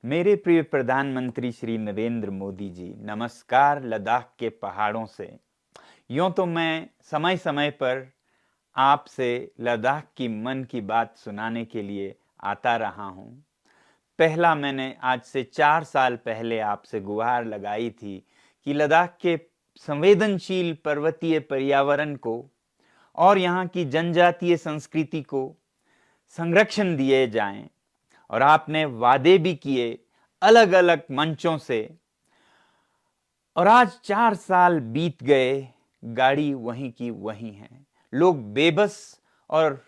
मेरे प्रिय प्रधानमंत्री श्री नरेंद्र मोदी जी, नमस्कार लद्दाख के पहाड़ों से। यूं तो मैं समय समय पर आपसे लद्दाख की मन की बात सुनाने के लिए आता रहा हूं। पहला मैंने आज से 4 साल पहले आपसे गुहार लगाई थी कि लद्दाख के संवेदनशील पर्वतीय पर्यावरण को और यहाँ की जनजातीय संस्कृति को संरक्षण दिए जाएं, और आपने वादे भी किए अलग अलग मंचों से। और आज 4 साल बीत गए, गाड़ी वहीं की वहीं है। लोग बेबस और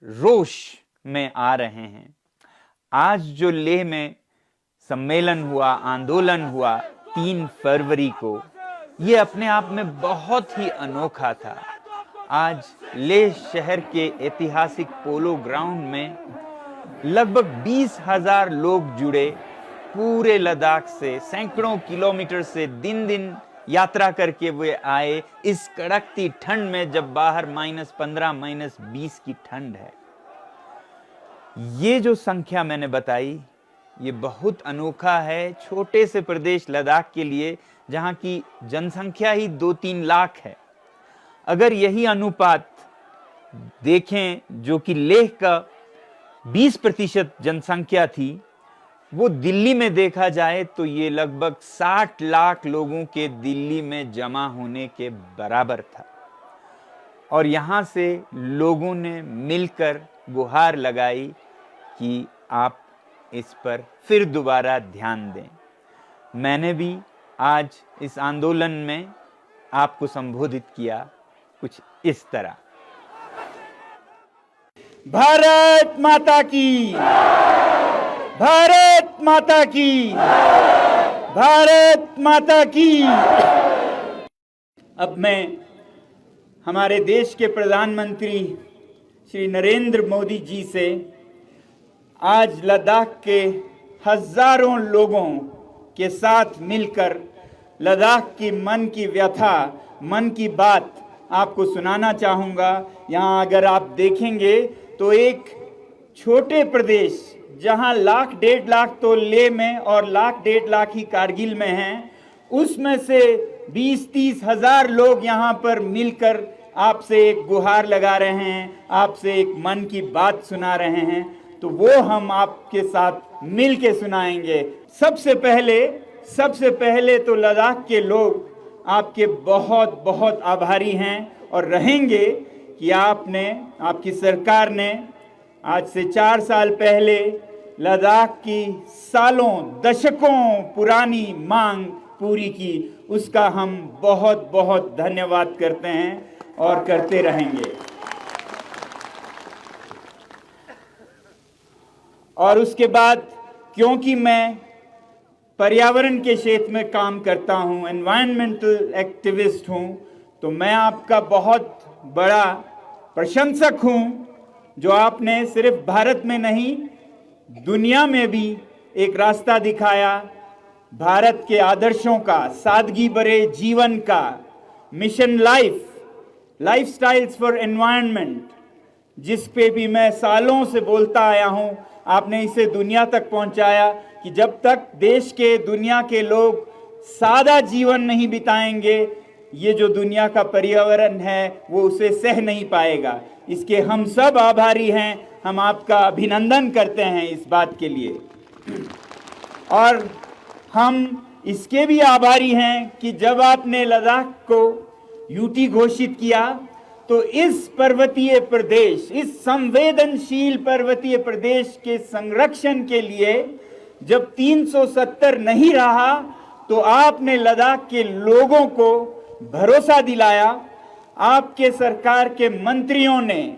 रोष में आ रहे हैं। आज जो लेह में सम्मेलन हुआ, आंदोलन हुआ 3 फरवरी को, ये अपने आप में बहुत ही अनोखा था। आज लेह शहर के ऐतिहासिक पोलो ग्राउंड में लगभग 20,000 लोग जुड़े। पूरे लद्दाख से सैकड़ों किलोमीटर से दिन दिन यात्रा करके वे आए इस कड़कती ठंड में, जब बाहर -15 -20 की ठंड है। ये जो संख्या मैंने बताई, ये बहुत अनोखा है छोटे से प्रदेश लद्दाख के लिए, जहां की जनसंख्या ही 2-3 लाख है। अगर यही अनुपात देखें जो कि लेह का 20% जनसंख्या थी, वो दिल्ली में देखा जाए तो ये लगभग 60 लाख लोगों के दिल्ली में जमा होने के बराबर था। और यहाँ से लोगों ने मिलकर गुहार लगाई कि आप इस पर फिर दोबारा ध्यान दें। मैंने भी आज इस आंदोलन में आपको संबोधित किया कुछ इस तरह। भारत माता की, भारत माता की, भारत माता की। अब मैं हमारे देश के प्रधानमंत्री श्री नरेंद्र मोदी जी से आज लद्दाख के हजारों लोगों के साथ मिलकर लद्दाख की मन की व्यथा, मन की बात आपको सुनाना चाहूँगा। यहाँ अगर आप देखेंगे तो एक छोटे प्रदेश, जहाँ 1,00,000-1,50,000 तो लेह में और 1,00,000-1,50,000 ही कारगिल में हैं, उसमें से 20-30 हजार लोग यहाँ पर मिलकर आपसे एक गुहार लगा रहे हैं, आपसे एक मन की बात सुना रहे हैं। तो वो हम आपके साथ मिल के सुनाएंगे। सबसे पहले तो लद्दाख के लोग आपके बहुत बहुत आभारी हैं और रहेंगे कि आपकी सरकार ने आज से 4 साल पहले लद्दाख की सालों दशकों पुरानी मांग पूरी की। उसका हम बहुत बहुत धन्यवाद करते हैं और करते रहेंगे। और उसके बाद, क्योंकि मैं पर्यावरण के क्षेत्र में काम करता हूँ, एनवायरमेंटल एक्टिविस्ट हूँ, तो मैं आपका बहुत बड़ा प्रशंसक हूँ जो आपने सिर्फ भारत में नहीं, दुनिया में भी एक रास्ता दिखाया भारत के आदर्शों का, सादगी भरे जीवन का, मिशन लाइफस्टाइल्स फॉर एनवायरनमेंट, जिस पे भी मैं सालों से बोलता आया हूँ। आपने इसे दुनिया तक पहुँचाया कि जब तक देश के, दुनिया के लोग सादा जीवन नहीं बिताएंगे, ये जो दुनिया का पर्यावरण है वो उसे सह नहीं पाएगा। इसके हम सब आभारी हैं। हम आपका अभिनंदन करते हैं इस बात के लिए। और हम इसके भी आभारी हैं कि जब आपने लद्दाख को यूटी घोषित किया, तो इस पर्वतीय प्रदेश, इस संवेदनशील पर्वतीय प्रदेश के संरक्षण के लिए जब 370 नहीं रहा, तो आपने लद्दाख के लोगों को भरोसा दिलाया। आपके सरकार के मंत्रियों ने,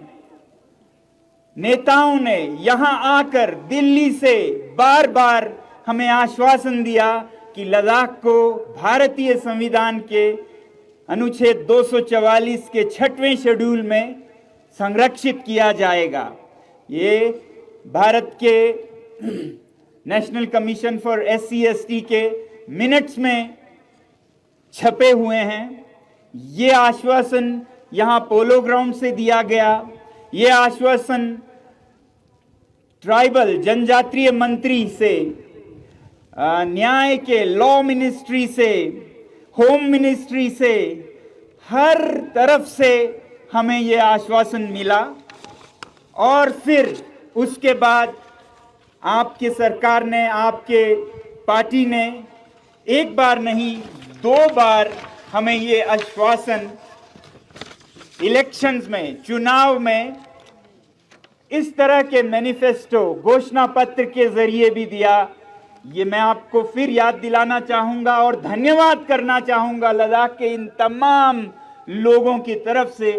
नेताओं ने यहाँ आकर दिल्ली से बार बार हमें आश्वासन दिया कि लद्दाख को भारतीय संविधान के अनुच्छेद 244 के 6वें शेड्यूल में संरक्षित किया जाएगा। ये भारत के नेशनल कमीशन फॉर SC/ST के मिनट्स में छपे हुए हैं। ये आश्वासन यहाँ पोलो ग्राउंड से दिया गया। ये आश्वासन ट्राइबल जनजातीय मंत्री से न्याय के लॉ मिनिस्ट्री से, होम मिनिस्ट्री से, हर तरफ से हमें ये आश्वासन मिला। और फिर उसके बाद आपके सरकार ने, आपके पार्टी ने एक बार नहीं 2 बार हमें ये आश्वासन इलेक्शंस में, चुनाव में इस तरह के मैनिफेस्टो, घोषणा पत्र के जरिए भी दिया। ये मैं आपको फिर याद दिलाना चाहूंगा और धन्यवाद करना चाहूंगा लद्दाख के इन तमाम लोगों की तरफ से।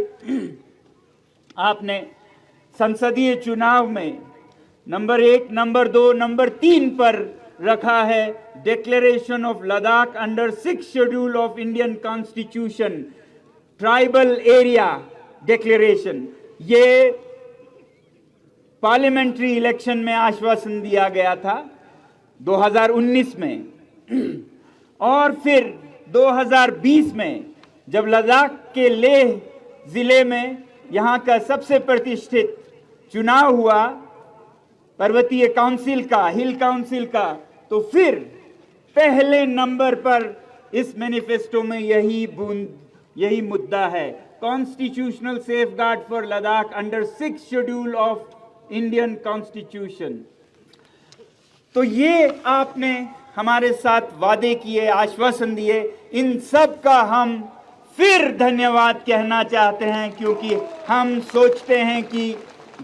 आपने संसदीय चुनाव में नंबर 1, नंबर 2, नंबर 3 पर रखा है declaration of Ladakh under 6 schedule of Indian constitution, tribal area declaration. ये पार्लियामेंट्री इलेक्शन में आश्वासन दिया गया था 2019 में। और फिर 2020 में जब लद्दाख के लेह जिले में यहाँ का सबसे प्रतिष्ठित चुनाव हुआ पर्वतीय काउंसिल का, हिल काउंसिल का, तो फिर पहले नंबर पर इस मैनिफेस्टो में यही मुद्दा है, constitutional safeguard for Ladakh under 6 schedule of Indian constitution. तो ये आपने हमारे साथ वादे किए, आश्वासन दिए, इन सब का हम फिर धन्यवाद कहना चाहते हैं, क्योंकि हम सोचते हैं कि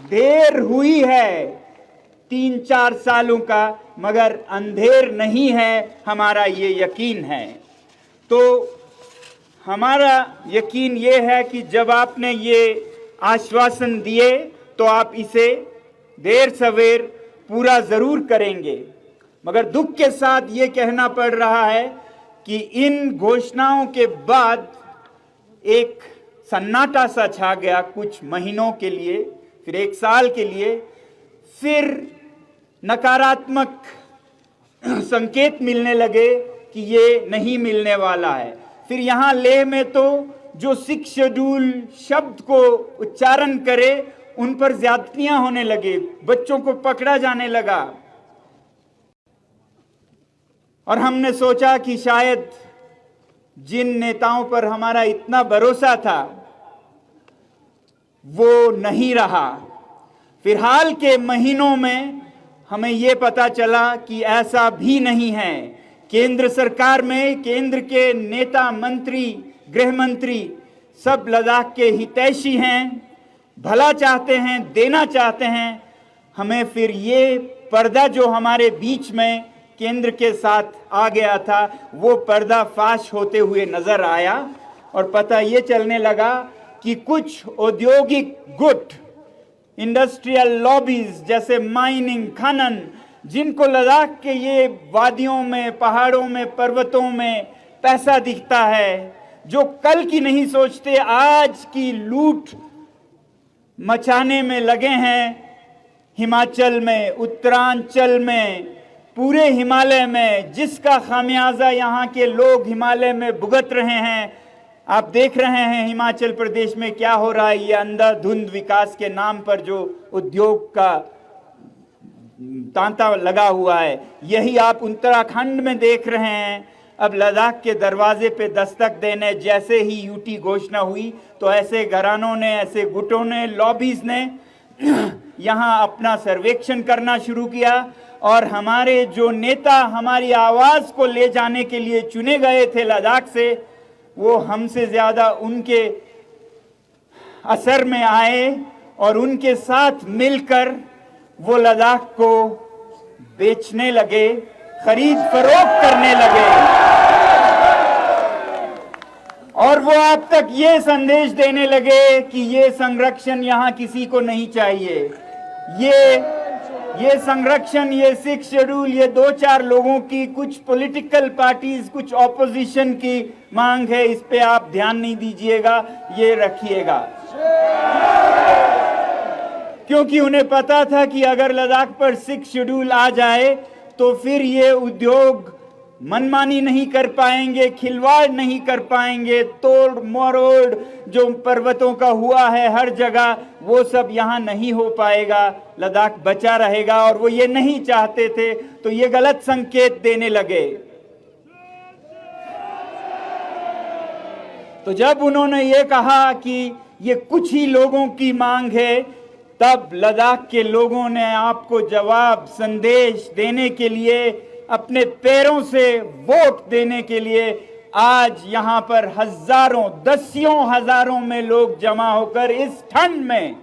देर हुई है 3-4 सालों का, मगर अंधेर नहीं है, हमारा ये यकीन है। तो हमारा यकीन ये है कि जब आपने ये आश्वासन दिए तो आप इसे देर सवेर पूरा जरूर करेंगे। मगर दुख के साथ ये कहना पड़ रहा है कि इन घोषणाओं के बाद एक सन्नाटा सा छा गया कुछ महीनों के लिए, फिर 1 साल के लिए, फिर नकारात्मक संकेत मिलने लगे कि ये नहीं मिलने वाला है। फिर यहाँ लेह में तो जो 6 शेड्यूल शब्द को उच्चारण करे उन पर ज्यादतियां होने लगे, बच्चों को पकड़ा जाने लगा। और हमने सोचा कि शायद जिन नेताओं पर हमारा इतना भरोसा था वो नहीं रहा। फिर हाल के महीनों में हमें ये पता चला कि ऐसा भी नहीं है। केंद्र सरकार में केंद्र के नेता, मंत्री, गृह मंत्री सब लद्दाख के हितैषी हैं, भला चाहते हैं, देना चाहते हैं। हमें फिर ये पर्दा जो हमारे बीच में केंद्र के साथ आ गया था, वो पर्दा फाश होते हुए नजर आया और पता ये चलने लगा कि कुछ औद्योगिक गुट, इंडस्ट्रियल लॉबीज जैसे माइनिंग, खनन, जिनको लद्दाख के ये वादियों में, पहाड़ों में, पर्वतों में पैसा दिखता है, जो कल की नहीं सोचते, आज की लूट मचाने में लगे हैं। हिमाचल में, उत्तरांचल में, पूरे हिमालय में, जिसका खामियाजा यहाँ के लोग हिमालय में भुगत रहे हैं। आप देख रहे हैं हिमाचल प्रदेश में क्या हो रहा है। ये अंधाधुंध विकास के नाम पर जो उद्योग का तांता लगा हुआ है, यही आप उत्तराखंड में देख रहे हैं। अब लद्दाख के दरवाजे पे दस्तक देने जैसे ही यूटी घोषणा हुई तो ऐसे घरानों ने, ऐसे गुटों ने, लॉबीज ने यहाँ अपना सर्वेक्षण करना शुरू किया। और हमारे जो नेता हमारी आवाज को ले जाने के लिए चुने गए थे लद्दाख से, वो हमसे ज्यादा उनके असर में आए और उनके साथ मिलकर वो लद्दाख को बेचने लगे, खरीद फरोख्त करने लगे। और वो आप तक ये संदेश देने लगे कि ये संरक्षण यहाँ किसी को नहीं चाहिए। ये संरक्षण, ये 6 शेड्यूल, ये 2-4 लोगों की, कुछ पॉलिटिकल पार्टीज, कुछ ऑपोजिशन की मांग है, इस पे आप ध्यान नहीं दीजिएगा, ये रखिएगा। क्योंकि उन्हें पता था कि अगर लद्दाख पर 6 शेड्यूल आ जाए तो फिर ये उद्योग मनमानी नहीं कर पाएंगे, खिलवाड़ नहीं कर पाएंगे, तोड़ मरोड़ जो पर्वतों का हुआ है हर जगह, वो सब यहाँ नहीं हो पाएगा। लद्दाख बचा रहेगा। और वो ये नहीं चाहते थे, तो ये गलत संकेत देने लगे। तो जब उन्होंने ये कहा कि ये कुछ ही लोगों की मांग है, तब लद्दाख के लोगों ने आपको जवाब संदेश देने के लिए, अपने पैरों से वोट देने के लिए आज यहां पर हजारों, दसियों हजारों में लोग जमा होकर इस ठंड में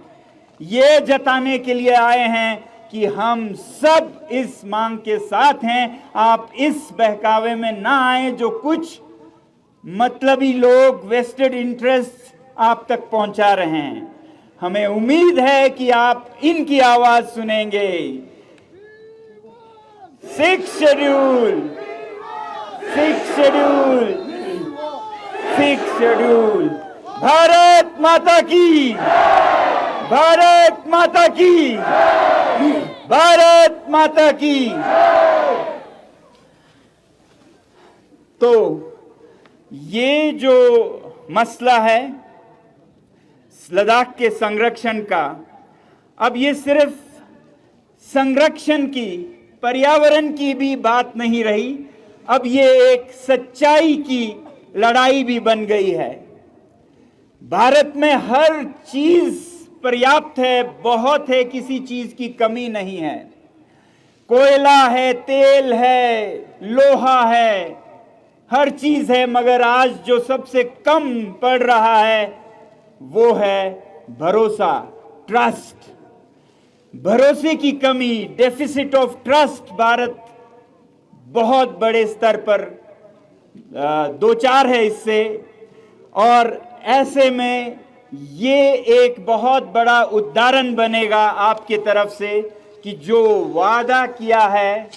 ये जताने के लिए आए हैं कि हम सब इस मांग के साथ हैं। आप इस बहकावे में ना आए जो कुछ मतलबी लोग, वेस्टेड इंटरेस्ट आप तक पहुंचा रहे हैं। हमें उम्मीद है कि आप इनकी आवाज सुनेंगे। 6 शेड्यूल, 6 शेड्यूल, 6 शेड्यूल। भारत माता की, भारत माता की, भारत माता की। तो ये जो मसला है लद्दाख के संरक्षण का, अब ये सिर्फ संरक्षण की, पर्यावरण की भी बात नहीं रही, अब ये एक सच्चाई की लड़ाई भी बन गई है। भारत में हर चीज पर्याप्त है, बहुत है, किसी चीज की कमी नहीं है। कोयला है, तेल है, लोहा है, हर चीज है, मगर आज जो सबसे कम पड़ रहा है वो है भरोसा, ट्रस्ट। भरोसे की कमी, डेफिसिट ऑफ ट्रस्ट भारत बहुत बड़े स्तर पर दो चार है इससे। और ऐसे में ये एक बहुत बड़ा उदाहरण बनेगा आपके तरफ से कि जो वादा किया है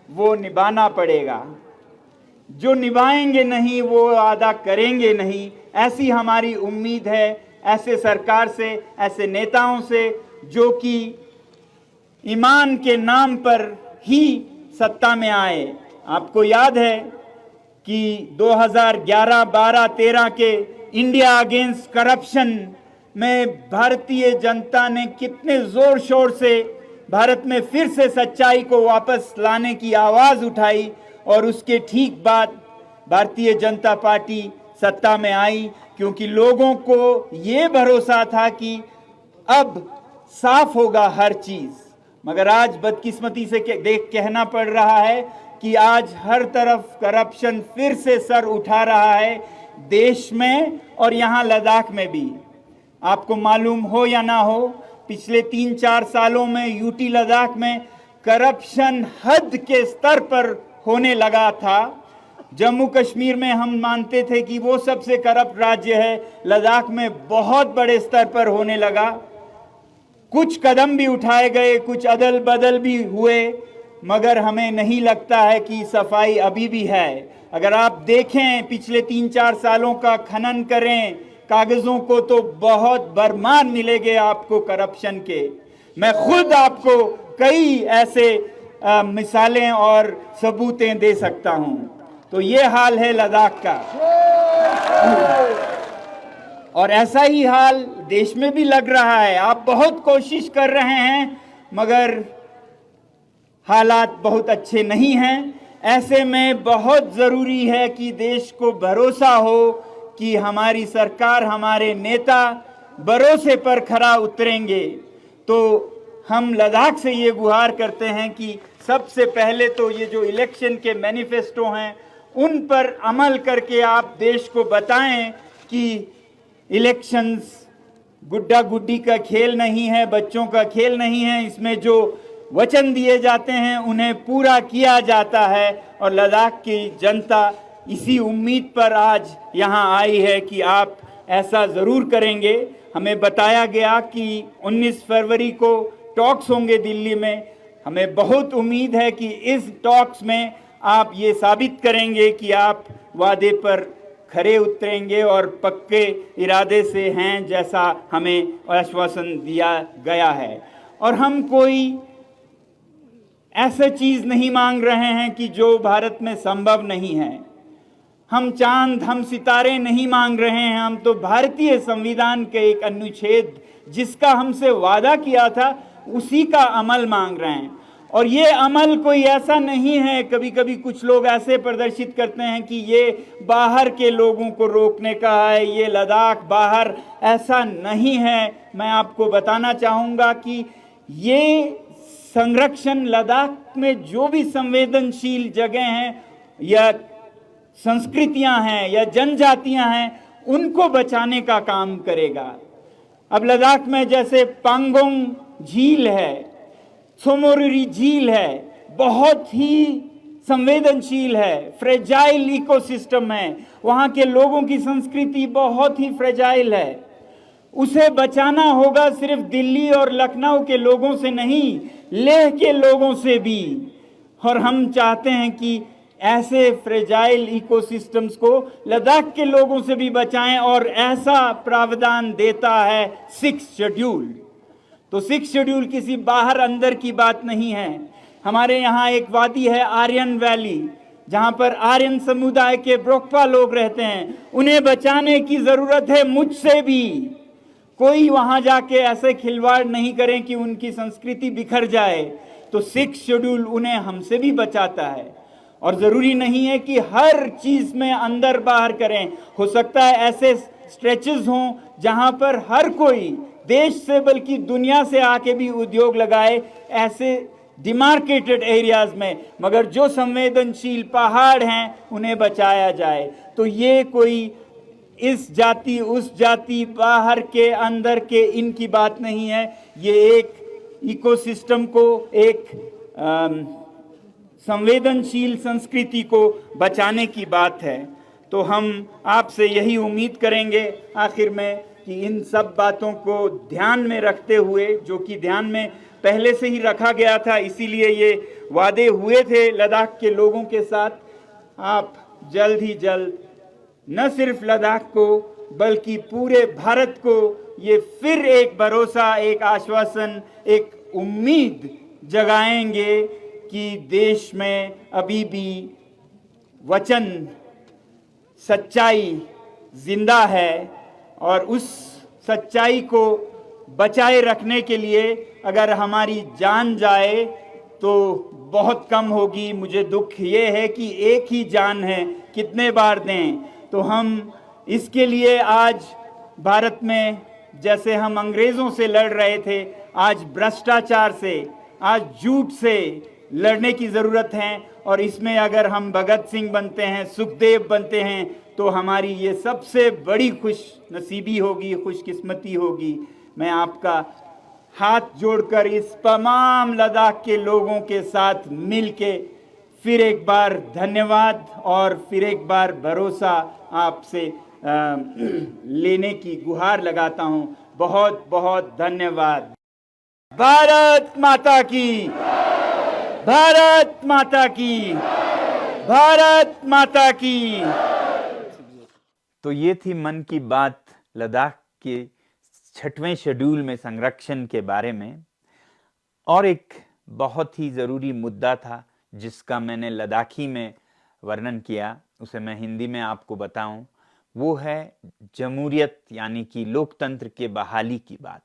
वो निभाना पड़ेगा। जो निभाएंगे नहीं वो वादा करेंगे नहीं, ऐसी हमारी उम्मीद है ऐसे सरकार से, ऐसे नेताओं से जो कि ईमान के नाम पर ही सत्ता में आए। आपको याद है कि 2011, 12, 13 के इंडिया अगेंस्ट करप्शन में भारतीय जनता ने कितने जोर शोर से भारत में फिर से सच्चाई को वापस लाने की आवाज उठाई, और उसके ठीक बाद भारतीय जनता पार्टी सत्ता में आई, क्योंकि लोगों को ये भरोसा था कि अब साफ होगा हर चीज। मगर आज बदकिस्मती से देख कहना पड़ रहा है कि आज हर तरफ करप्शन फिर से सर उठा रहा है, देश में और यहाँ लद्दाख में भी। आपको मालूम हो या ना हो, पिछले 3-4 सालों में यूटी लद्दाख में करप्शन हद के स्तर पर होने लगा था। जम्मू कश्मीर में हम मानते थे कि वो सबसे करप्ट राज्य है, लद्दाख में बहुत बड़े स्तर पर होने लगा। कुछ कदम भी उठाए गए, कुछ अदल बदल भी हुए, मगर हमें नहीं लगता है कि सफाई अभी भी है। अगर आप देखें पिछले 3-4 सालों का खनन करें कागजों को, तो बहुत बरमान मिलेंगे आपको करप्शन के। मैं खुद आपको कई ऐसे मिसालें और सबूतें दे सकता हूं। तो ये हाल है लद्दाख का, और ऐसा ही हाल देश में भी लग रहा है। आप बहुत कोशिश कर रहे हैं मगर हालात बहुत अच्छे नहीं हैं। ऐसे में बहुत जरूरी है कि देश को भरोसा हो कि हमारी सरकार, हमारे नेता भरोसे पर खरा उतरेंगे। तो हम लद्दाख से ये गुहार करते हैं कि सबसे पहले तो ये जो इलेक्शन के मैनिफेस्टो हैं उन पर अमल करके आप देश को बताएं कि इलेक्शंस गुड्डा गुड्डी का खेल नहीं है, बच्चों का खेल नहीं है। इसमें जो वचन दिए जाते हैं उन्हें पूरा किया जाता है, और लद्दाख की जनता इसी उम्मीद पर आज यहाँ आई है कि आप ऐसा ज़रूर करेंगे। हमें बताया गया कि 19 फरवरी को टॉक्स होंगे दिल्ली में। हमें बहुत उम्मीद है कि इस टॉक्स में आप ये साबित करेंगे कि आप वादे पर खरे उतरेंगे और पक्के इरादे से हैं, जैसा हमें आश्वासन दिया गया है। और हम कोई ऐसे चीज नहीं मांग रहे हैं कि जो भारत में संभव नहीं है। हम चांद, हम सितारे नहीं मांग रहे हैं, हम तो भारतीय संविधान के एक अनुच्छेद जिसका हमसे वादा किया था उसी का अमल मांग रहे हैं। और ये अमल कोई ऐसा नहीं है, कभी कभी कुछ लोग ऐसे प्रदर्शित करते हैं कि ये बाहर के लोगों को रोकने का है, ये लद्दाख बाहर, ऐसा नहीं है। मैं आपको बताना चाहूँगा कि ये संरक्षण लद्दाख में जो भी संवेदनशील जगह हैं या संस्कृतियां हैं या जनजातियां हैं उनको बचाने का काम करेगा। अब लद्दाख में जैसे पांगोंग झील है, सोमोरिरी झील है, बहुत ही संवेदनशील है, फ्रेजाइल इकोसिस्टम है, वहां के लोगों की संस्कृति बहुत ही फ्रेजाइल है। उसे बचाना होगा सिर्फ दिल्ली और लखनऊ के लोगों से नहीं, लेह के लोगों से भी। और हम चाहते हैं कि ऐसे फ्रेजाइल इकोसिस्टम्स को लद्दाख के लोगों से भी बचाएं, और ऐसा प्रावधान देता है 6th शेड्यूल। तो 6th शेड्यूल किसी बाहर अंदर की बात नहीं है। हमारे यहाँ एक वादी है आर्यन वैली, जहां पर आर्यन समुदाय के ब्रोकपा लोग रहते हैं, उन्हें बचाने की जरूरत है मुझसे भी। कोई वहां जाके ऐसे खिलवाड़ नहीं करें कि उनकी संस्कृति बिखर जाए। तो 6th शेड्यूल उन्हें हमसे भी बचाता है। और जरूरी नहीं है कि हर चीज में अंदर बाहर करें, हो सकता है ऐसे स्ट्रेचेस हों जहां पर हर कोई देश से बल्कि दुनिया से आके भी उद्योग लगाए, ऐसे डिमार्केटेड एरियाज में, मगर जो संवेदनशील पहाड़ हैं उन्हें बचाया जाए। तो ये कोई इस जाति उस जाति, बाहर के अंदर के, इनकी बात नहीं है। ये एक इकोसिस्टम को, एक संवेदनशील संस्कृति को बचाने की बात है। तो हम आपसे यही उम्मीद करेंगे आखिर में कि इन सब बातों को ध्यान में रखते हुए, जो कि ध्यान में पहले से ही रखा गया था, इसीलिए ये वादे हुए थे लद्दाख के लोगों के साथ, आप जल्द ही जल्द न सिर्फ लद्दाख को बल्कि पूरे भारत को ये फिर एक भरोसा, एक आश्वासन, एक उम्मीद जगाएंगे कि देश में अभी भी वचन, सच्चाई जिंदा है। और उस सच्चाई को बचाए रखने के लिए अगर हमारी जान जाए तो बहुत कम होगी। मुझे दुख ये है कि एक ही जान है, कितने बार दें। तो हम इसके लिए आज भारत में जैसे हम अंग्रेजों से लड़ रहे थे, आज भ्रष्टाचार से, आज झूठ से लड़ने की जरूरत है। और इसमें अगर हम भगत सिंह बनते हैं, सुखदेव बनते हैं, तो हमारी ये सबसे बड़ी खुश नसीबी होगी, खुशकिस्मती होगी। मैं आपका हाथ जोड़कर इस तमाम लद्दाख के लोगों के साथ मिलके फिर एक बार धन्यवाद और फिर एक बार भरोसा आपसे लेने की गुहार लगाता हूं। बहुत बहुत धन्यवाद। भारत माता की, भारत माता की, भारत माता की। तो ये थी मन की बात लद्दाख के 6वें शेड्यूल में संरक्षण के बारे में। और एक बहुत ही ज़रूरी मुद्दा था जिसका मैंने लद्दाखी में वर्णन किया, उसे मैं हिंदी में आपको बताऊं। वो है जमहूरियत यानी कि लोकतंत्र के बहाली की बात।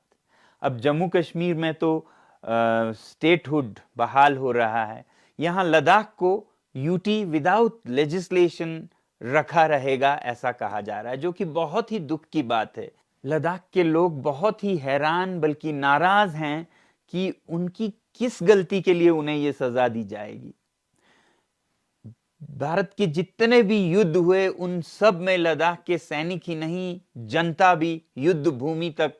अब जम्मू कश्मीर में तो स्टेटहुड बहाल हो रहा है, यहाँ लद्दाख को यूटी विदाउट लेजिस्लेशन रखा रहेगा ऐसा कहा जा रहा है, जो कि बहुत ही दुख की बात है। लद्दाख के लोग बहुत ही हैरान बल्कि नाराज हैं कि उनकी किस गलती के लिए उन्हें ये सजा दी जाएगी। भारत के जितने भी युद्ध हुए उन सब में लद्दाख के सैनिक ही नहीं, जनता भी युद्ध भूमि तक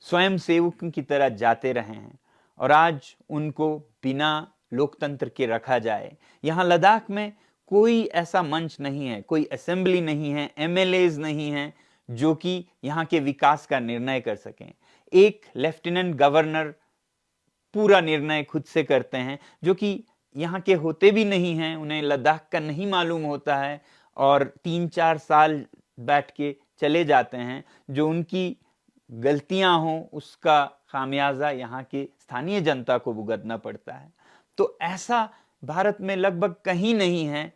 स्वयं सेवकों की तरह जाते रहे हैं। और आज उनको बिना लोकतंत्र के रखा जाए। यहाँ लद्दाख में कोई ऐसा मंच नहीं है, कोई असेंबली नहीं है, एमएलएज नहीं है जो कि यहाँ के विकास का निर्णय कर सकें। एक लेफ्टिनेंट गवर्नर पूरा निर्णय खुद से करते हैं, जो कि यहाँ के होते भी नहीं हैं, उन्हें लद्दाख का नहीं मालूम होता है और 3-4 साल बैठ के चले जाते हैं। जो उनकी गलतियां हों उसका खामियाजा यहाँ के स्थानीय जनता को भुगतना पड़ता है। तो ऐसा भारत में लगभग कहीं नहीं है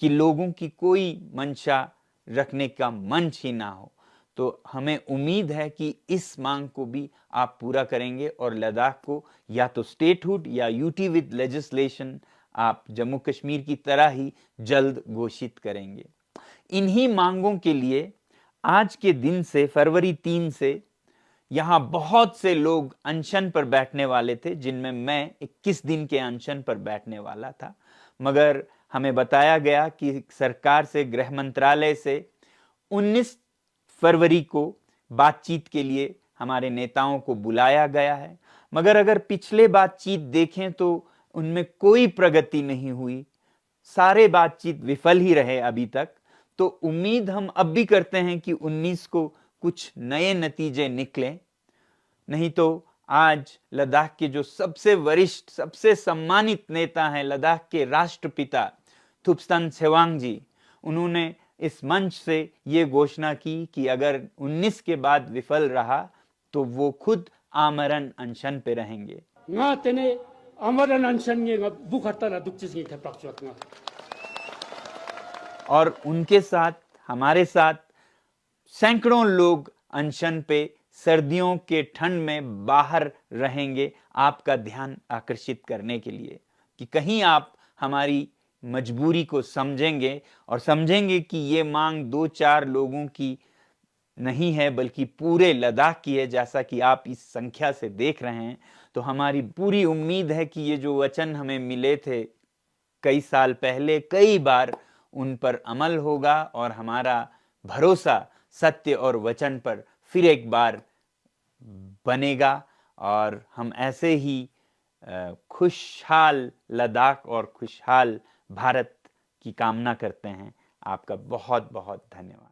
कि लोगों की कोई मंशा रखने का मंच ही ना हो। तो हमें उम्मीद है कि इस मांग को भी आप पूरा करेंगे और लद्दाख को या तो स्टेटहुड या यूटी विद लेजिस्लेशन आप जम्मू कश्मीर की तरह ही जल्द घोषित करेंगे। इन्हीं मांगों के लिए आज के दिन से फरवरी 3 से यहाँ बहुत से लोग अनशन पर बैठने वाले थे, जिनमें मैं 21 दिन के अनशन पर बैठने वाला था, मगर हमें बताया गया कि सरकार से, गृह मंत्रालय से 19 फरवरी को बातचीत के लिए हमारे नेताओं को बुलाया गया है। मगर अगर पिछले बातचीत देखें तो उनमें कोई प्रगति नहीं हुई, सारे बातचीत विफल ही रहे अभी तक। तो उम्मीद हम अब भी करते हैं कि 19 को कुछ नए नतीजे निकलें, नहीं तो आज लद्दाख के जो सबसे वरिष्ठ, सबसे सम्मानित नेता हैं, लद्दाख के राष्ट्रपिता थुप्स्तान छेवांग जी, उन्होंने इस मंच से ये घोषणा की कि अगर 19 के बाद विफल रहा तो वो खुद आमरण अनशन पे रहेंगे। और उनके साथ, हमारे साथ सैकड़ों लोग अनशन पे सर्दियों के ठंड में बाहर रहेंगे, आपका ध्यान आकर्षित करने के लिए कि कहीं आप हमारी मजबूरी को समझेंगे और समझेंगे कि ये मांग 2-4 लोगों की नहीं है बल्कि पूरे लद्दाख की है, जैसा कि आप इस संख्या से देख रहे हैं। तो हमारी पूरी उम्मीद है कि ये जो वचन हमें मिले थे कई साल पहले, कई बार उन पर अमल होगा और हमारा भरोसा सत्य और वचन पर फिर एक बार बनेगा और हम ऐसे ही खुशहाल लद्दाख और खुशहाल भारत की कामना करते हैं। आपका बहुत बहुत धन्यवाद।